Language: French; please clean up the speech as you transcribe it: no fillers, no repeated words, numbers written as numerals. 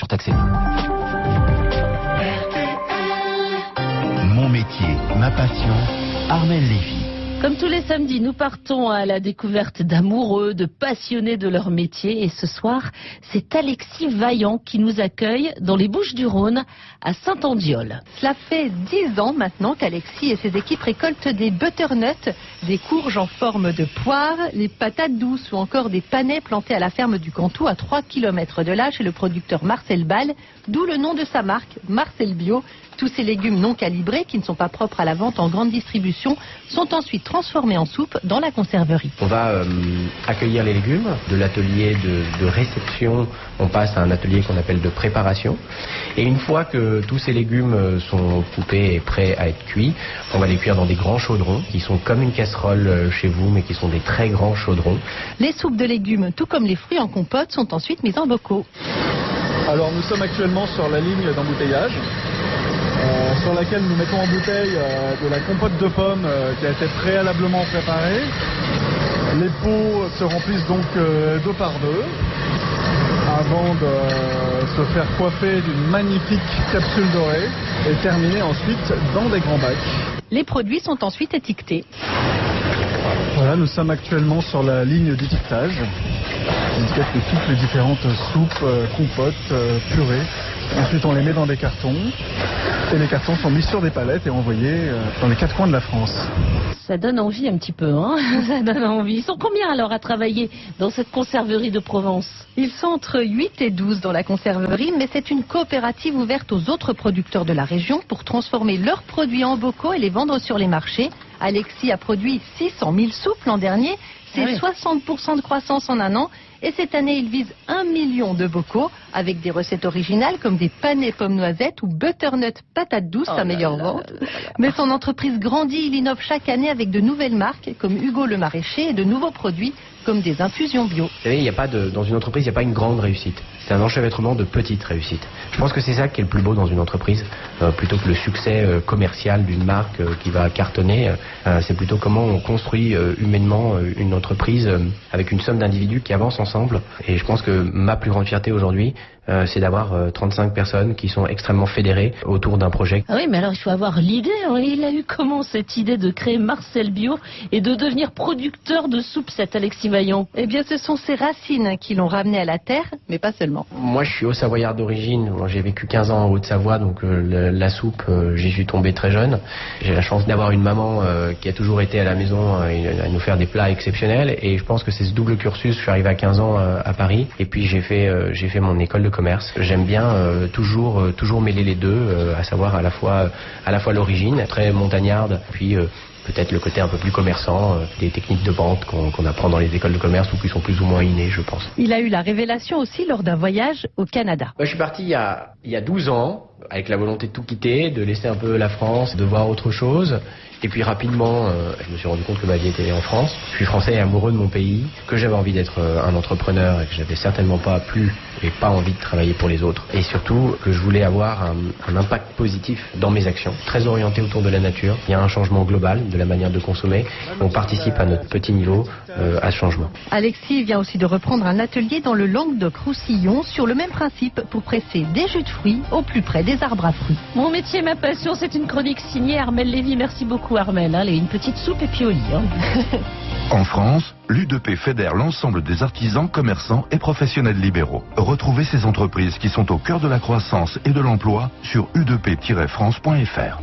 surtaxés. Mon métier, ma passion, Armelle Lévy. Comme tous les samedis, nous partons à la découverte d'amoureux, de passionnés de leur métier. Et ce soir, c'est Alexis Vaillant qui nous accueille dans les Bouches-du-Rhône, à Saint-Andiolle. Cela fait 10 ans maintenant qu'Alexis et ses équipes récoltent des butternuts, des courges en forme de poire, les patates douces ou encore des panais plantés à la ferme du Cantou à 3 km de là chez le producteur Marcel Ball, d'où le nom de sa marque, Marcel Bio. Tous ces légumes non calibrés, qui ne sont pas propres à la vente en grande distribution, sont ensuite transformés en soupe dans la conserverie. On va accueillir les légumes. De l'atelier de réception, on passe à un atelier qu'on appelle de préparation. Et une fois que tous ces légumes sont coupés et prêts à être cuits, on va les cuire dans des grands chaudrons, qui sont comme une casserole chez vous, mais qui sont des très grands chaudrons. Les soupes de légumes, tout comme les fruits en compote, sont ensuite mises en bocaux. Alors nous sommes actuellement sur la ligne d'embouteillage. Sur laquelle nous mettons en bouteille de la compote de pommes qui a été préalablement préparée. Les pots se remplissent donc deux par deux avant de se faire coiffer d'une magnifique capsule dorée et terminer ensuite dans des grands bacs. Les produits sont ensuite étiquetés. Voilà, nous sommes actuellement sur la ligne d'étiquetage. On étiquette toutes les différentes soupes, compotes, purées. Ensuite, on les met dans des cartons. Et les cartons sont mis sur des palettes et envoyés dans les 4 coins de la France. Ça donne envie un petit peu, hein. Ça donne envie. Ils sont combien alors à travailler dans cette conserverie de Provence? Ils sont entre 8 et 12 dans la conserverie, mais c'est une coopérative ouverte aux autres producteurs de la région pour transformer leurs produits en bocaux et les vendre sur les marchés. Alexis a produit 600 000 soupes l'an dernier. C'est 60% de croissance en un an. Et cette année, il vise 1 million de bocaux avec des recettes originales comme des panais pommes noisettes ou butternut patates douces, sa meilleure vente. Mais son entreprise grandit, il innove chaque année avec de nouvelles marques comme Hugo le Maraîcher et de nouveaux produits comme des infusions bio. Vous savez, dans une entreprise, il n'y a pas une grande réussite. C'est un enchevêtrement de petites réussites. Je pense que c'est ça qui est le plus beau dans une entreprise, plutôt que le succès commercial d'une marque qui va cartonner. C'est plutôt comment on construit humainement une entreprise avec une somme d'individus qui avancent ensemble. Et je pense que ma plus grande fierté aujourd'hui, c'est d'avoir 35 personnes qui sont extrêmement fédérées autour d'un projet. Ah oui, mais alors il faut avoir l'idée. Hein. Il a eu comment cette idée de créer Marcel Bio et de devenir producteur de soupe, cet Alexis Vaillant? Eh bien, ce sont ses racines qui l'ont ramené à la terre, mais pas seulement. Moi, je suis haut-savoyard d'origine. J'ai vécu 15 ans en Haute-Savoie, donc la soupe, j'y suis tombé très jeune. J'ai la chance d'avoir une maman qui a toujours été à la maison à nous faire des plats exceptionnels. Et je pense que c'est ce double cursus. Je suis arrivé à 15 ans à Paris, et puis j'ai fait mon école de commerce. J'aime bien toujours mêler les deux, à savoir à la fois l'origine, très montagnarde, puis peut-être le côté un peu plus commerçant, des techniques de vente qu'on apprend dans les écoles de commerce ou qui sont plus ou moins innées, je pense. Il a eu la révélation aussi lors d'un voyage au Canada. Je suis parti il y a 12 ans, avec la volonté de tout quitter, de laisser un peu la France, de voir autre chose. Et puis rapidement, je me suis rendu compte que ma vie était en France. Je suis français et amoureux de mon pays, que j'avais envie d'être un entrepreneur et que j'avais certainement pas envie de travailler pour les autres. Et surtout que je voulais avoir un impact positif dans mes actions, très orienté autour de la nature. Il y a un changement global de la manière de consommer. On participe à notre petit niveau à ce changement. Alexis vient aussi de reprendre un atelier dans le Languedoc-Roussillon sur le même principe pour presser des jus de fruits au plus près des arbres à fruits. Mon métier, ma passion, c'est une chronique signée Armelle Lévy. Merci beaucoup Armelle. Allez, une petite soupe et puis au lit. Hein. En France, l'UDP fédère l'ensemble des artisans, commerçants et professionnels libéraux. Retrouvez ces entreprises qui sont au cœur de la croissance et de l'emploi sur udp-france.fr.